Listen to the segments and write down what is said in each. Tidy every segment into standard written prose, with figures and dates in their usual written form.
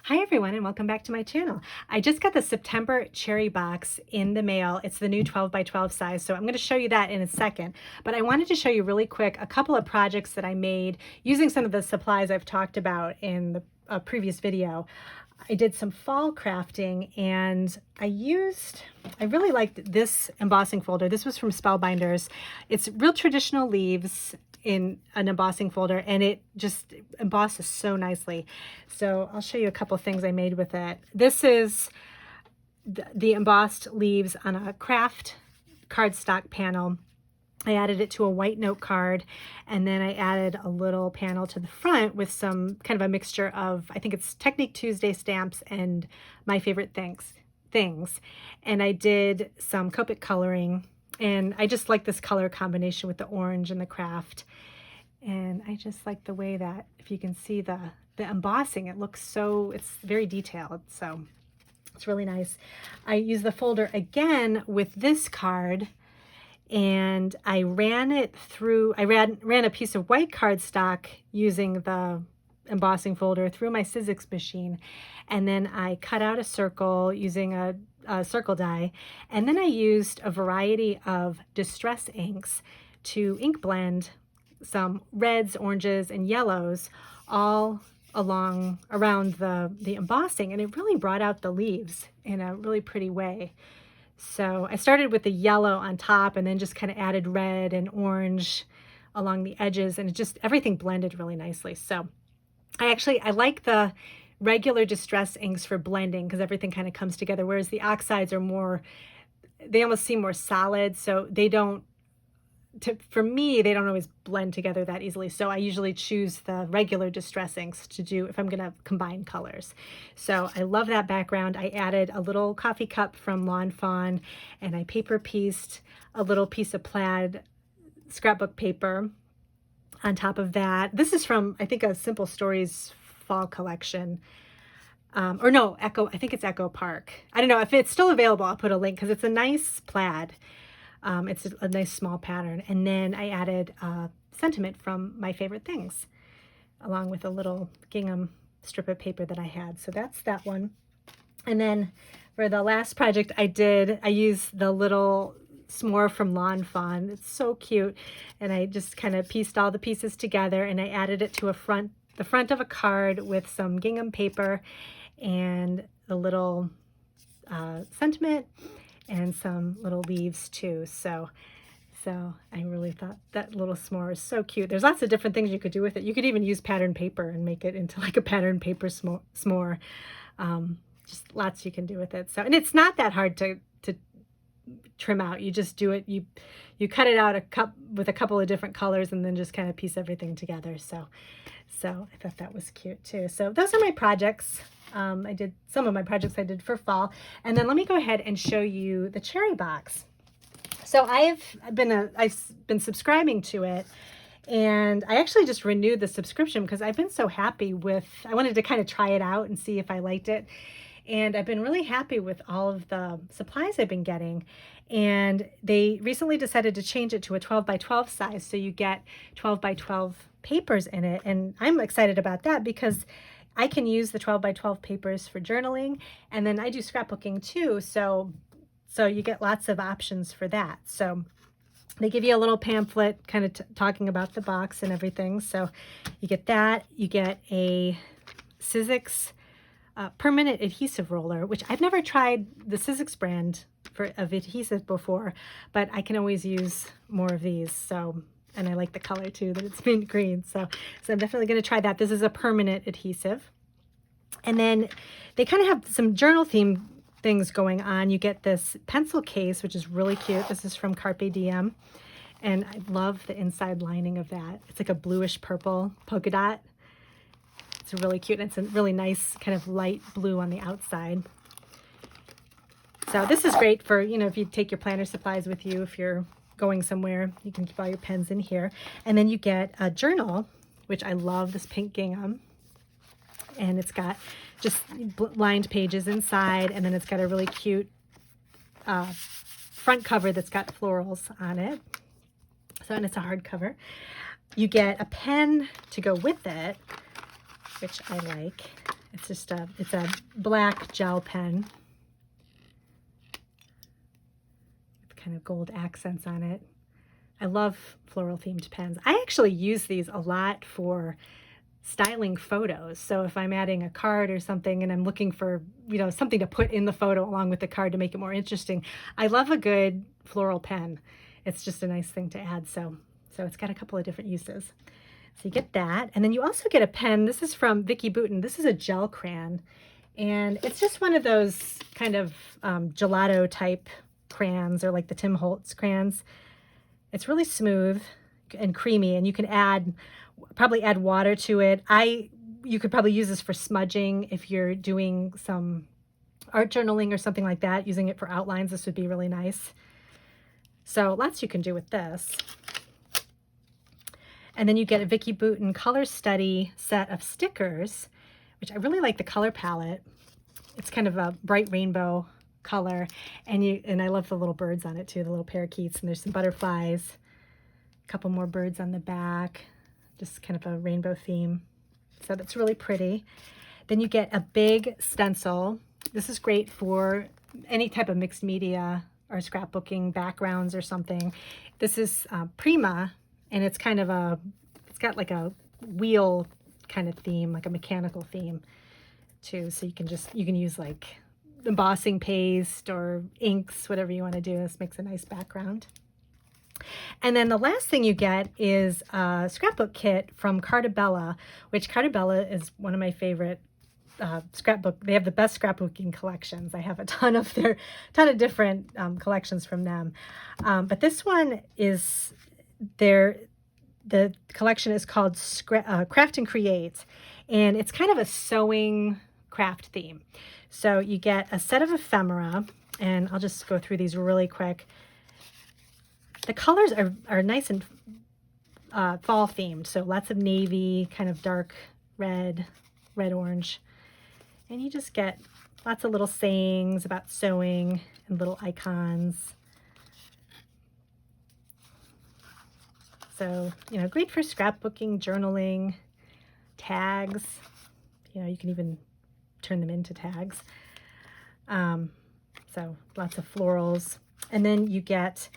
Hi everyone and welcome back to my channel. I just got the September cherry box in the mail. It's the new 12 by 12 size, so I'm going to show you that in a second. But I wanted to show you really quick a couple of projects that I made using some of the supplies I've talked about in the previous video. I did some fall crafting and I really liked this embossing folder. This was from Spellbinders. It's real traditional leaves in an embossing folder and it just embosses so nicely. So I'll show you a couple things I made with it. This is the embossed leaves on a craft cardstock panel. I added it to a white note card, and then I added a little panel to the front with some kind of a mixture of, I think it's Technique Tuesday stamps and my favorite things. And I did some Copic coloring, and I just like this color combination with the orange and the craft. And I just like the way that, if you can see the embossing, it looks so, it's very detailed. So it's really nice. I used the folder again with this card, and I ran it through, I ran a piece of white cardstock using the embossing folder through my Sizzix machine, and then I cut out a circle using a circle die, and then I used a variety of distress inks to ink blend some reds, oranges, and yellows all around the embossing, and it really brought out the leaves in a really pretty way. So I started with the yellow on top and then just kind of added red and orange along the edges, and it just, everything blended really nicely. So I like the regular distress inks for blending because everything kind of comes together, whereas the oxides are more, they almost seem more solid, so they don't, for me, they don't always blend together that easily. So I usually choose the regular distress inks to do if I'm going to combine colors. So I love that background. I added a little coffee cup from Lawn Fawn, and I paper pieced a little piece of plaid scrapbook paper on top of that. This is from, I think, a Simple Stories fall collection. Or no, Echo, I think it's Echo Park. I don't know if it's still available. I'll put a link because it's a nice plaid. It's a nice small pattern. And then I added a sentiment from My Favorite Things, along with a little gingham strip of paper that I had. So that's that one. And then for the last project I used the little s'more from Lawn Fawn. It's so cute. And I just kind of pieced all the pieces together, and I added it to the front of a card with some gingham paper and a little sentiment and some little leaves too. So I really thought that little s'more is so cute. There's lots of different things you could do with it. You could even use pattern paper and make it into like a pattern paper s'more. Just lots you can do with it. So, and it's not that hard to trim out. You just do it. You cut it out with a couple of different colors and then just kind of piece everything together. So I thought that was cute too. So those are my projects. I did some of my projects I did for fall. And then let me go ahead and show you the cherry box. So I've been subscribing to it, and I actually just renewed the subscription because I've been so happy with, I wanted to kind of try it out and see if I liked it. And I've been really happy with all of the supplies I've been getting. And they recently decided to change it to a 12 by 12 size. So you get 12 by 12 papers in it. And I'm excited about that because I can use the 12 by 12 papers for journaling, and then I do scrapbooking too. So you get lots of options for that. So they give you a little pamphlet kind of talking about the box and everything. So you get that. You get a Sizzix permanent adhesive roller, which I've never tried the Sizzix brand of adhesive before, but I can always use more of these. So, and I like the color too, that it's mint green. So I'm definitely going to try that. This is a permanent adhesive. And then they kind of have some journal theme things going on. You get this pencil case, which is really cute. This is from Carpe Diem. And I love the inside lining of that. It's like a bluish purple polka dot. It's really cute. And it's a really nice kind of light blue on the outside. So this is great for, if you take your planner supplies with you, if you're going somewhere, you can keep all your pens in here. And then you get a journal, which I love, this pink gingham. And it's got just lined pages inside, and then it's got a really cute front cover that's got florals on it. So, and it's a hardcover. You get a pen to go with it, which I like. It's just it's a black gel pen with kind of gold accents on it. I love floral themed pens. I actually use these a lot for styling photos. So if I'm adding a card or something and I'm looking for, something to put in the photo along with the card to make it more interesting, I love a good floral pen. It's just a nice thing to add. So it's got a couple of different uses. So you get that. And then you also get a pen. This is from Vicky Boutin. This is a gel crayon. And it's just one of those kind of gelato type crayons, or like the Tim Holtz crayons. It's really smooth and creamy, and you can probably add water to it. You could probably use this for smudging if you're doing some art journaling or something like that. Using it for outlines, this would be really nice. So lots you can do with this. And then you get a Vicky Boutin Color Study set of stickers, which I really like the color palette. It's kind of a bright rainbow color, and I love the little birds on it too, the little parakeets, and there's some butterflies, a couple more birds on the back, just kind of a rainbow theme. So that's really pretty. Then you get a big stencil. This is great for any type of mixed media or scrapbooking backgrounds or something. This is Prima, and it's kind of it's got like a wheel kind of theme, like a mechanical theme too. So you can use like embossing paste or inks, whatever you want to do. This makes a nice background. And then the last thing you get is a scrapbook kit from Cartabella, which Cartabella is one of my favorite scrapbook. They have the best scrapbooking collections. I have a ton of different collections from them. But this one is the collection is called Craft and Create, and it's kind of a sewing craft theme. So you get a set of ephemera, and I'll just go through these really quick. The colors are nice and fall themed, so lots of navy, kind of dark red, orange. And you just get lots of little sayings about sewing and little icons. So, great for scrapbooking, journaling, tags. You can even turn them into tags. So lots of florals. And then you get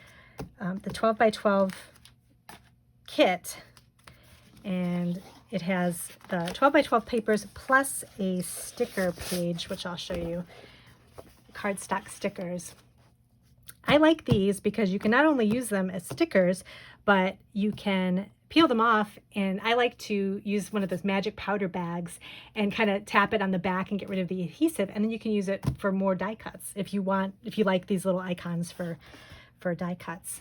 the 12 by 12 kit, and it has the 12 by 12 papers plus a sticker page, which I'll show you, cardstock stickers. I like these because you can not only use them as stickers, but you can peel them off, and I like to use one of those magic powder bags and kind of tap it on the back and get rid of the adhesive, and then you can use it for more die cuts if you like these little icons for die cuts.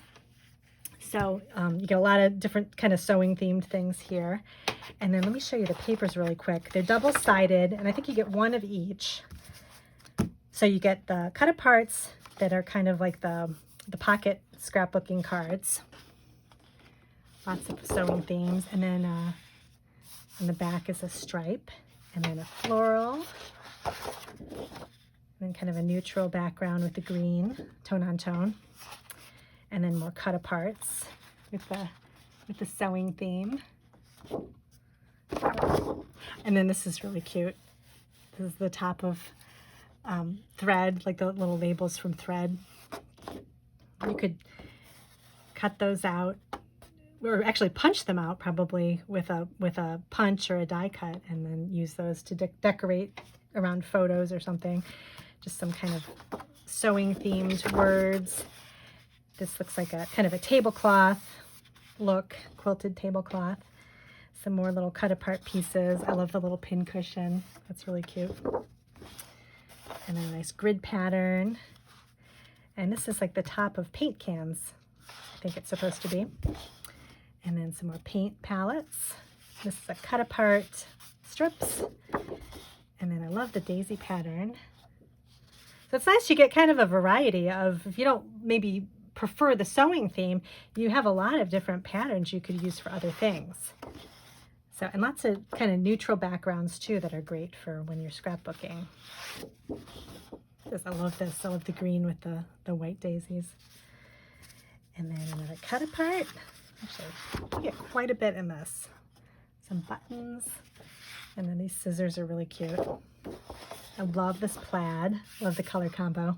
So you get a lot of different kind of sewing themed things here. And then let me show you the papers really quick. They're double-sided, and I think you get one of each. So you get the cut aparts that are kind of like the pocket scrapbooking cards. Lots of sewing themes. And then on the back is a stripe, and then a floral, and then kind of a neutral background with the green, tone on tone. And then more cut aparts with the sewing theme. And then this is really cute. This is the top of thread, like the little labels from thread. You could cut those out, or actually punch them out probably with a punch or a die cut, and then use those to decorate around photos or something. Just some kind of sewing themed words. This looks like a kind of a tablecloth look, quilted tablecloth. Some more little cut apart pieces. I love the little pin cushion. That's really cute. And then a nice grid pattern. And this is like the top of paint cans, I think it's supposed to be. And then some more paint palettes. This is a cut apart strips. And then I love the daisy pattern. So it's nice you get kind of a variety of, if you don't maybe prefer the sewing theme, you have a lot of different patterns you could use for other things. So, and lots of kind of neutral backgrounds too that are great for when you're scrapbooking. I love this. I love the green with the white daisies. And then another cut apart. Actually, you get quite a bit in this. Some buttons. And then these scissors are really cute. I love this plaid, love the color combo.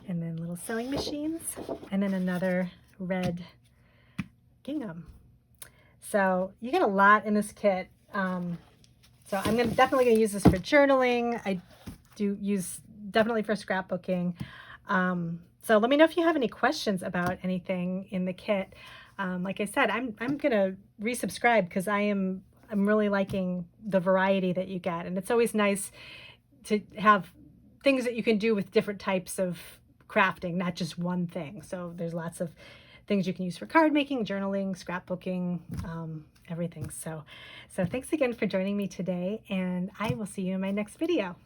And then little sewing machines, and then another red gingham. So you get a lot in this kit. So I'm definitely gonna use this for journaling. I do use definitely for scrapbooking. So let me know if you have any questions about anything in the kit. Like I said, I'm gonna resubscribe because I'm really liking the variety that you get, and it's always nice to have things that you can do with different types of crafting, not just one thing. So there's lots of things you can use for card making, journaling, scrapbooking, everything. So thanks again for joining me today, and I will see you in my next video.